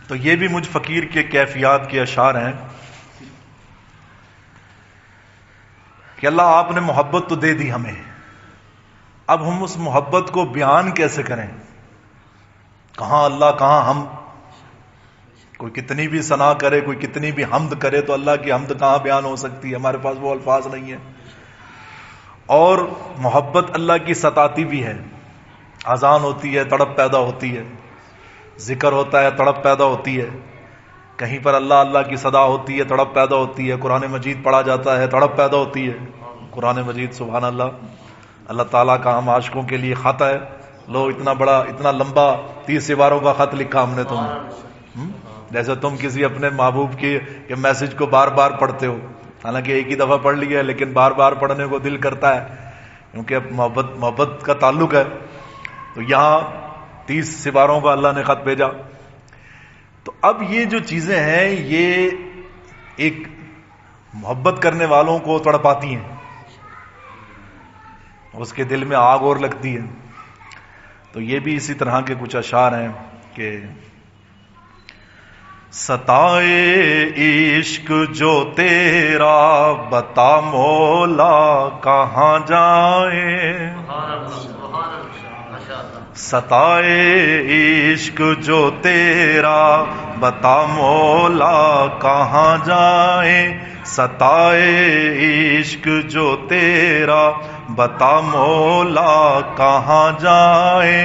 تو یہ بھی مجھ فقیر کے کیفیات کے اشعار ہیں کہ اللہ آپ نے محبت تو دے دی ہمیں، اب ہم اس محبت کو بیان کیسے کریں؟ کہاں اللہ کہاں ہم؟ کوئی کتنی بھی ثنا کرے، کوئی کتنی بھی حمد کرے، تو اللہ کی حمد کہاں بیان ہو سکتی ہے؟ ہمارے پاس وہ الفاظ نہیں ہیں۔ اور محبت اللہ کی ستاتی بھی ہے، اذان ہوتی ہے تڑپ پیدا ہوتی ہے، ذکر ہوتا ہے تڑپ پیدا ہوتی ہے، کہیں پر اللہ اللہ کی صدا ہوتی ہے تڑپ پیدا ہوتی ہے، قرآن مجید پڑھا جاتا ہے تڑپ پیدا ہوتی ہے۔ قرآن مجید سبحان اللہ، اللہ تعالیٰ کا ہم عاشقوں کے لیے خط ہے۔ لو اتنا بڑا اتنا لمبا 30 سپاروں کا خط لکھا ہم نے تمہیں، جیسے تم کسی اپنے محبوب کے میسج کو بار بار پڑھتے ہو، حالانکہ ایک ہی دفعہ پڑھ لیا ہے لیکن بار بار پڑھنے کو دل کرتا ہے کیونکہ اب محبت کا تعلق ہے۔ تو یہاں 30 سپاروں کا اللہ نے خط بھیجا۔ تو اب یہ جو چیزیں ہیں یہ ایک محبت کرنے والوں کو تڑپاتی ہیں، اس کے دل میں آگ اور لگتی ہے۔ تو یہ بھی اسی طرح کے کچھ اشعار ہیں کہ ستائے عشق جو تیرا بتا مولا کہاں جائے، ستائے عشق جو تیرا بتا مولا کہاں جائے، ستائے عشق جو تیرا بتا مولا کہاں جائے،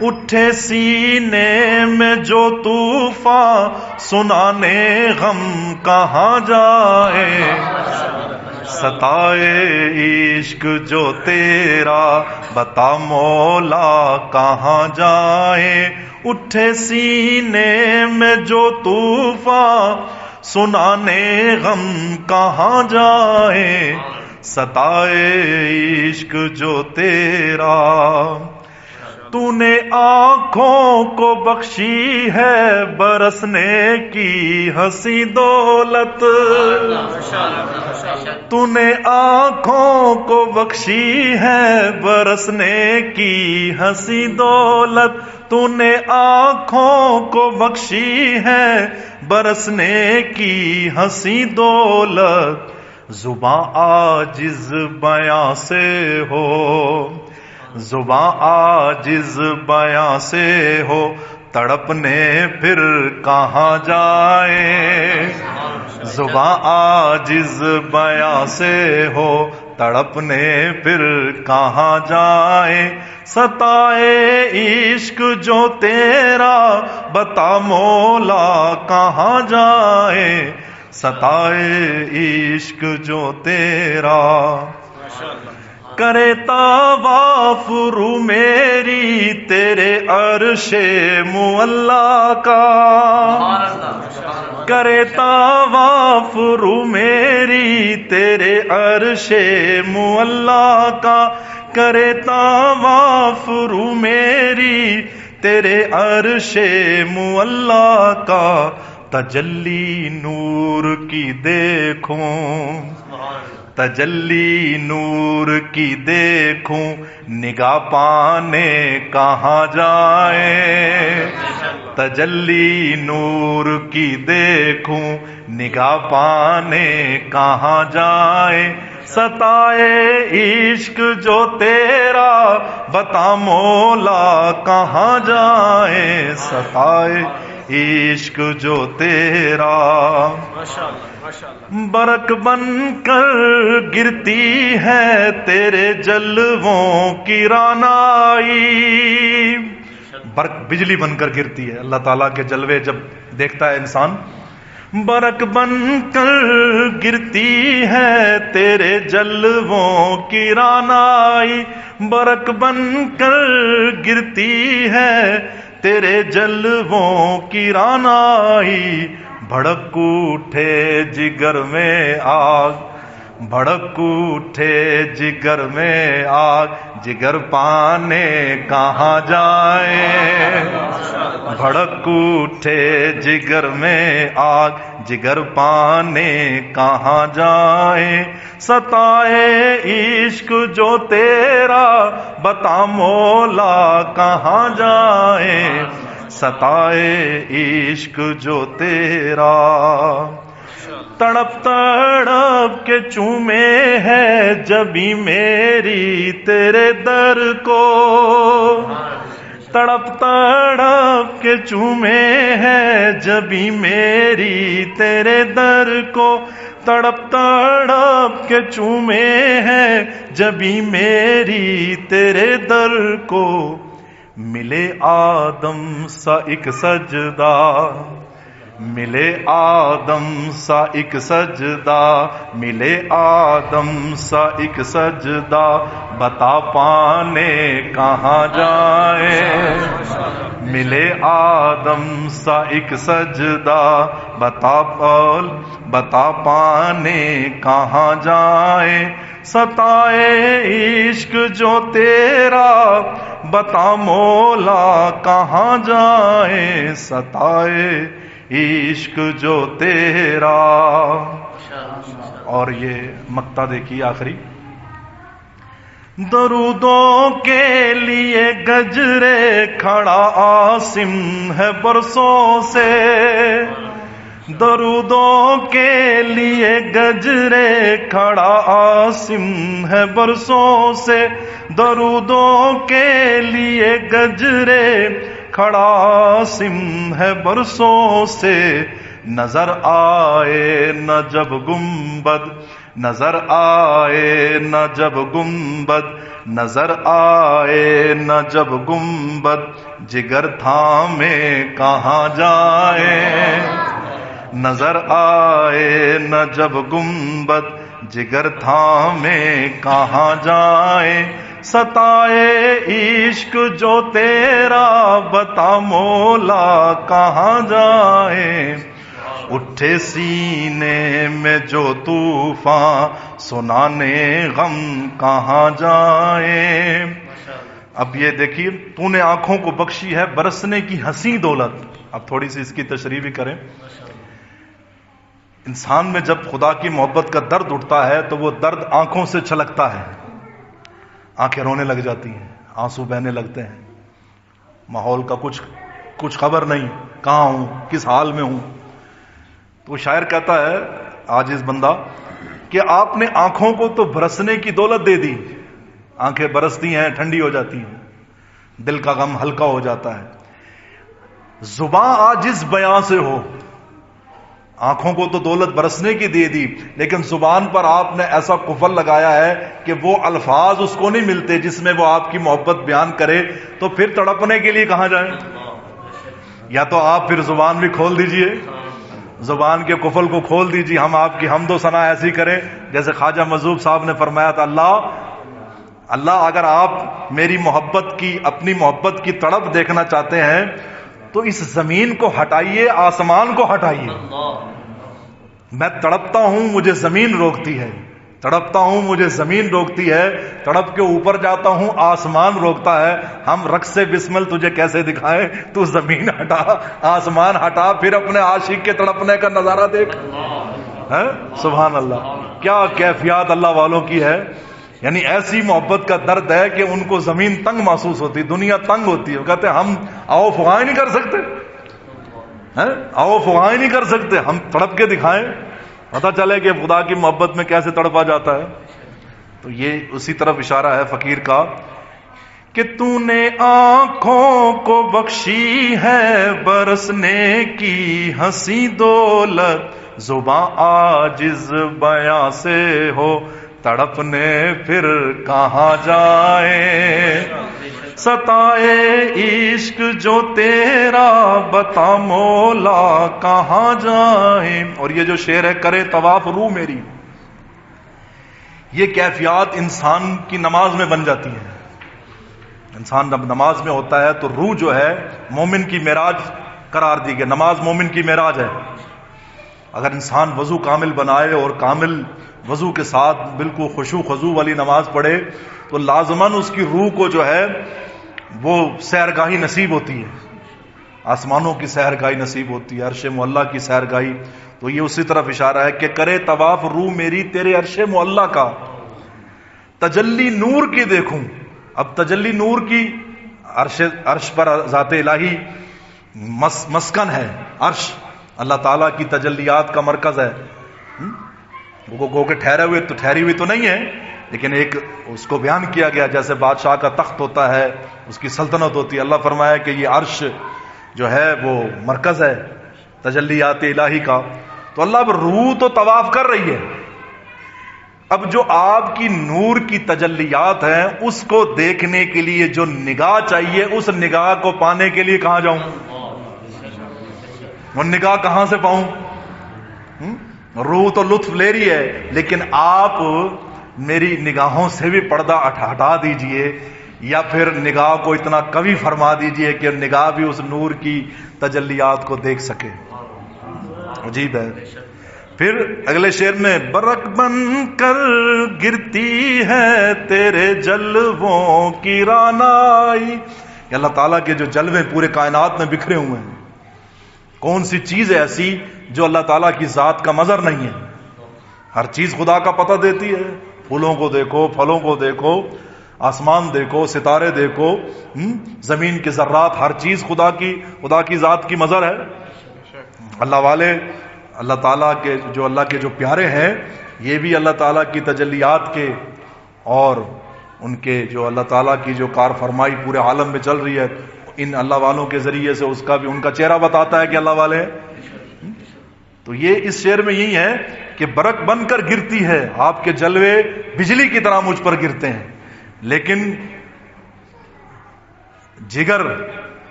اٹھے سینے میں جو طوفان سنانے غم کہاں جائے، ستائے عشق جو تیرا بتا مولا کہاں جائے، اٹھے سینے میں جو طوفان سنانے غم کہاں جائے، ستائے عشق جو تیرا۔ تو نے آنکھوں کو بخشی ہے برسنے کی ہنسی دولت، تو نے آنکھوں کو بخشی ہے برسنے کی ہنسی دولت، تو نے آنکھوں کو بخشی ہے برسنے کی ہنسی دولت، زباں عاجز بیاں سے ہو، زباں عاجز بیاں سے ہو، تڑپنے پھر کہاں جائے، زباں عاجز بیاں سے ہو، تڑپنے پھر کہاں جائے، ستائے عشق جو تیرا بتا مولا کہاں جائے، ستائے عشق جو تیرا۔ کرے طواف رو میری تیرے عرش معلا کا، کرے طواف رو میری تیرے عرش معلا کا، کرے طواف رو میری تیرے عرش معلا کا، تجلی نور کی دیکھوں، تجلی نور کی دیکھوں، نگاہ پانے کہاں جائے، تجلی نور کی دیکھوں، نگاہ پانے کہاں جائے، ستائے عشق جو تیرا بتا مولا کہاں جائے، ستائے عشق جو تیرا۔ برق بن کر گرتی ہے تیرے جلووں کی رعنائی، برق بجلی بن کر گرتی ہے، اللہ تعالیٰ کے جلوے جب دیکھتا ہے انسان، برق بن کر گرتی ہے تیرے جلووں کی رعنائی، برق بن کر گرتی ہے تیرے جلووں کی رعنائی، بھڑک اٹھے جگر میں آگ، بھڑک اٹھے جگر میں آگ، جگر پانے کہاں جائے، بھڑک اٹھے جگر میں آگ، جگر پانے کہاں جائے، ستائے عشق جو تیرا بتا مولا کہاں جائے، ستائے عشق جو تیرا، تڑپ تڑپ کے چومے ہے جبھی میری تیرے در کو، تڑپ تڑپ کے چومے ہے جبھی میری تیرے در کو، تڑپ تڑپ کے چومے ہیں جبھی میری تیرے در کو، ملے آدم سا ایک سجدہ، ملے آدم سا ایک سجدہ، ملے آدم سا ایک سجدہ، بتا پانے کہاں جائیں، ملے آدم سا ایک سجدہ، بتا پانے کہاں جائیں، ستائے عشق جو تیرا، بتا مولا کہاں جائیں، ستائے عشق جو تیرا۔ اور یہ مقطع دیکھیے آخری، درودوں کے لیے گجرے کھڑا عاصم ہے برسوں سے، درودوں کے لیے گجرے کھڑا عاصم ہے برسوں سے، درودوں کے لیے گجرے کھڑا عاصم ہے برسوں سے، نظر آئے نہ جب گنبد، نظر آئے نہ جب گنبد، نظر آئے نہ جب گنبد، جگر تھامے کہاں جائیں، نظر آئے نہ جب گنبد، جگر تھامے کہاں جائیں، ستائے عشق جو تیرا، بتا مولا کہاں جائیں، اٹھے سینے میں جو طوفان، سنانے غم کہاں جائیں۔ اب یہ دیکھیے، تو نے آنکھوں کو بخشی ہے برسنے کی حسین دولت۔ اب تھوڑی سی اس کی تشریح بھی کریں۔ انسان میں جب خدا کی محبت کا درد اٹھتا ہے تو وہ درد آنکھوں سے چھلکتا ہے، آنکھیں رونے لگ جاتی ہیں، آنسو بہنے لگتے ہیں، ماحول کا کچھ خبر نہیں، کہاں ہوں، کس حال میں ہوں۔ تو شاعر کہتا ہے، عاجز بندہ، کہ آپ نے آنکھوں کو تو برسنے کی دولت دے دی، آنکھیں برستی ہیں، ٹھنڈی ہو جاتی ہیں، دل کا غم ہلکا ہو جاتا ہے۔ زباں عاجز بیاں سے ہو، آنکھوں کو تو دولت برسنے کی دے دی، لیکن زبان پر آپ نے ایسا قفل لگایا ہے کہ وہ الفاظ اس کو نہیں ملتے جس میں وہ آپ کی محبت بیان کرے، تو پھر تڑپنے کے لیے کہاں جائیں؟ یا تو آپ پھر زبان بھی کھول دیجئے، زبان کے قفل کو کھول دیجئے، ہم آپ کی حمد و ثنا ایسی کریں جیسے خواجہ مذہوب صاحب نے فرمایا تھا، اللہ اگر آپ میری محبت کی، اپنی محبت کی تڑپ دیکھنا چاہتے ہیں تو اس زمین کو ہٹائیے، آسمان کو ہٹائیے۔ میں تڑپتا ہوں، مجھے زمین روکتی ہے، تڑپتا ہوں، مجھے زمین روکتی ہے، تڑپ کے اوپر جاتا ہوں، آسمان روکتا ہے۔ ہم رقص بسمل تجھے کیسے دکھائیں، تو زمین ہٹا، آسمان ہٹا، پھر اپنے عاشق کے تڑپنے کا نظارہ دیکھ۔ سبحان اللہ، کیا کیفیات اللہ والوں کی ہے۔ یعنی ایسی محبت کا درد ہے کہ ان کو زمین تنگ محسوس ہوتی، دنیا تنگ ہوتی ہے، وہ کہتے ہیں ہم آؤ فغاں نہیں کر سکتے، آؤ فغاں نہیں کر سکتے، ہم تڑپ کے دکھائیں، پتہ چلے کہ خدا کی محبت میں کیسے تڑپا جاتا ہے۔ تو یہ اسی طرف اشارہ ہے فقیر کا کہ تو نے آنکھوں کو بخشی ہے برسنے کی ہنسی دولت، زباں عاجز بیاں سے ہو، تڑپنے پھر کہاں جائیں، ستائے عشق جو تیرا، بتا مولا کہاں جائیں۔ اور یہ جو شعر ہے، کرے طواف روح میری، یہ کیفیات انسان کی نماز میں بن جاتی ہیں۔ انسان جب نماز میں ہوتا ہے تو روح جو ہے مومن کی معراج قرار دی گئی، نماز مومن کی معراج ہے۔ اگر انسان وضو کامل بنائے اور کامل وضو کے ساتھ بالکل خشوع خضوع والی نماز پڑھے تو لازماً اس کی روح کو جو ہے وہ سحرگاہی نصیب ہوتی ہے، آسمانوں کی سحرگاہی نصیب ہوتی ہے، عرش معلیٰ کی سحرگاہی۔ تو یہ اسی طرف اشارہ ہے کہ کرے طواف روح میری تیرے عرش معلیٰ کا، تجلی نور کی دیکھوں۔ اب تجلی نور کی عرش پر ذات الہی مسکن ہے عرش، اللہ تعالیٰ کی تجلیات کا مرکز ہے. گو کہ ٹھہری ہوئی تو نہیں ہے، لیکن ایک اس کو بیان کیا گیا جیسے بادشاہ کا تخت ہوتا ہے، اس کی سلطنت ہوتی ہے. اللہ فرمایا کہ یہ عرش جو ہے وہ مرکز ہے تجلیات الہی کا. تو اللہ اب روح تو طواف کر رہی ہے، اب جو آپ کی نور کی تجلیات ہیں اس کو دیکھنے کے لیے جو نگاہ چاہیے، اس نگاہ کو پانے کے لیے کہاں جاؤں؟ وہ نگاہ کہاں سے پاؤں؟ روح تو لطف لے رہی ہے، لیکن آپ میری نگاہوں سے بھی پردہ ہٹا دیجئے، یا پھر نگاہ کو اتنا قوی فرما دیجئے کہ نگاہ بھی اس نور کی تجلیات کو دیکھ سکے. عجیب ہے. پھر اگلے شعر میں برق بن کر گرتی ہے تیرے جلووں کی رانائی. کہ اللہ تعالیٰ کے جو جلوے پورے کائنات میں بکھرے ہوئے ہیں، کون سی چیز ہے ایسی جو اللہ تعالیٰ کی ذات کا مظہر نہیں ہے؟ ہر چیز خدا کا پتہ دیتی ہے. پھولوں کو دیکھو، پھلوں کو دیکھو، آسمان دیکھو، ستارے دیکھو، زمین کے ذرات، ہر چیز خدا کی ذات کی مظہر ہے. اللہ والے، اللہ تعالیٰ کے جو پیارے ہیں، یہ بھی اللہ تعالیٰ کی تجلیات کے اور ان کے جو اللہ تعالیٰ کی جو کار فرمائی پورے عالم میں چل رہی ہے، ان اللہ والوں کے ذریعے سے اس کا بھی ان کا چہرہ بتاتا ہے کہ اللہ والے ہیں. تو یہ اس شعر میں یہی ہے کہ برق بن کر گرتی ہے، آپ کے جلوے بجلی کی طرح مجھ پر گرتے ہیں، لیکن جگر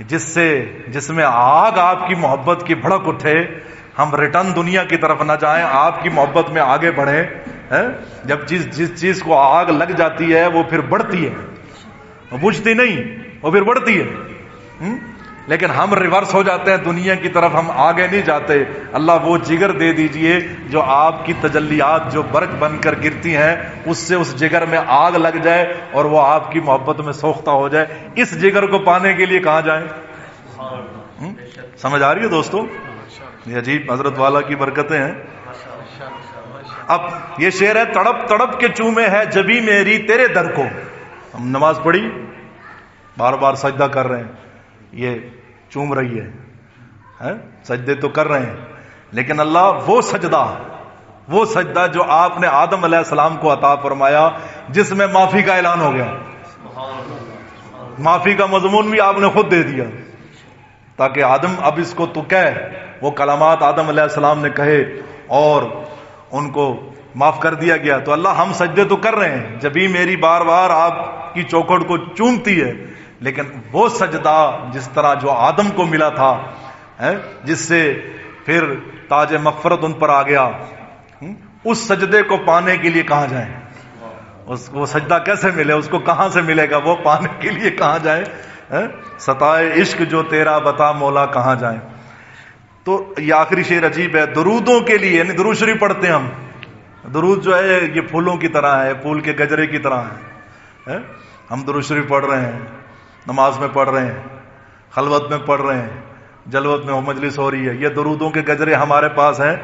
جس میں آگ آپ کی محبت کی بھڑک اٹھے، ہم ریٹرن دنیا کی طرف نہ جائیں، آپ کی محبت میں آگے بڑھیں. جب جس چیز کو آگ لگ جاتی ہے وہ پھر بڑھتی ہے، وہ بجھتی نہیں، وہ پھر بڑھتی ہے. لیکن ہم ریورس ہو جاتے ہیں دنیا کی طرف، ہم آگے نہیں جاتے. اللہ وہ جگر دے دیجئے جو آپ کی تجلیات جو برق بن کر گرتی ہیں اس سے اس جگر میں آگ لگ جائے اور وہ آپ کی محبت میں سوختہ ہو جائے. اس جگر کو پانے کے لیے کہاں جائیں؟ سمجھ آ رہی ہے دوستو؟ یہ عجیب حضرت والا کی برکتیں ہیں. اب یہ شعر ہے تڑپ تڑپ کے چومے ہے جبی میری تیرے در کو. ہم نماز پڑھی، بار بار سجدہ کر رہے ہیں، یہ چوم رہی ہے، سجدے تو کر رہے ہیں، لیکن اللہ وہ سجدہ جو آپ نے آدم علیہ السلام کو عطا فرمایا، جس میں معافی کا اعلان ہو گیا، معافی کا مضمون بھی آپ نے خود دے دیا تاکہ آدم اب اس کو تو کہے. وہ کلمات آدم علیہ السلام نے کہے اور ان کو معاف کر دیا گیا. تو اللہ ہم سجدے تو کر رہے ہیں، جب ہی میری بار بار آپ کی چوکھٹ کو چومتی ہے، لیکن وہ سجدہ جس طرح جو آدم کو ملا تھا، جس سے پھر تاج مغفرت ان پر آ گیا، اس سجدے کو پانے کے لیے کہاں جائیں؟ وہ سجدہ کیسے ملے؟ اس کو کہاں سے ملے گا؟ وہ پانے کے لیے کہاں جائیں؟ ستائے عشق جو تیرا بتا مولا کہاں جائیں؟ تو یہ آخری شعر عجیب ہے. درودوں کے لیے، یعنی درود شریف پڑھتے ہیں ہم. درود جو ہے یہ پھولوں کی طرح ہے، پھول کے گجرے کی طرح ہے. ہم درود شریف پڑھ رہے ہیں، نماز میں پڑھ رہے ہیں، خلوت میں پڑھ رہے ہیں، جلوت میں مجلس ہو رہی ہے. یہ درودوں کے گجرے ہمارے پاس ہیں.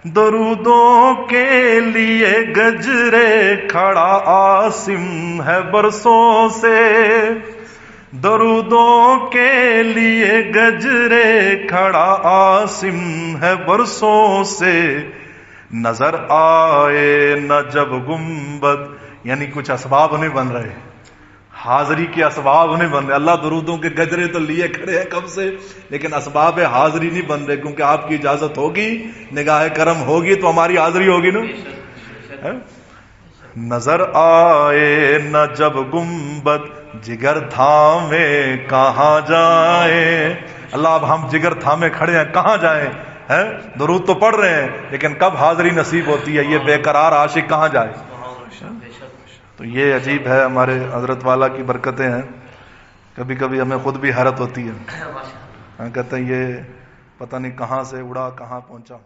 درودوں کے لیے گجرے کھڑا عاصم ہے برسوں سے، درودوں کے لیے گجرے کھڑا عاصم ہے برسوں سے، نظر آئے نہ جب گنبد. یعنی کچھ اسباب نہیں بن رہے، حاضری کے اسباب نہیں بن رہے. اللہ درودوں کے گجرے تو لیے کھڑے ہیں کب سے، لیکن اسباب حاضری نہیں بن رہے، کیونکہ آپ کی اجازت ہوگی، نگاہ کرم ہوگی تو ہماری حاضری ہوگی نا. نظر آئے نہ جب گنبد جگر تھامے کہاں جائیں. اللہ اب ہم جگر تھامے کھڑے ہیں، کہاں جائیں؟ درود تو پڑھ رہے ہیں لیکن کب حاضری نصیب ہوتی ہے؟ یہ بے قرار عاشق کہاں جائے؟ تو یہ عجیب ہے، ہمارے حضرت والا کی برکتیں ہیں. کبھی کبھی ہمیں خود بھی حیرت ہوتی ہے، کہتے ہیں یہ پتہ نہیں کہاں سے اڑا کہاں پہنچا.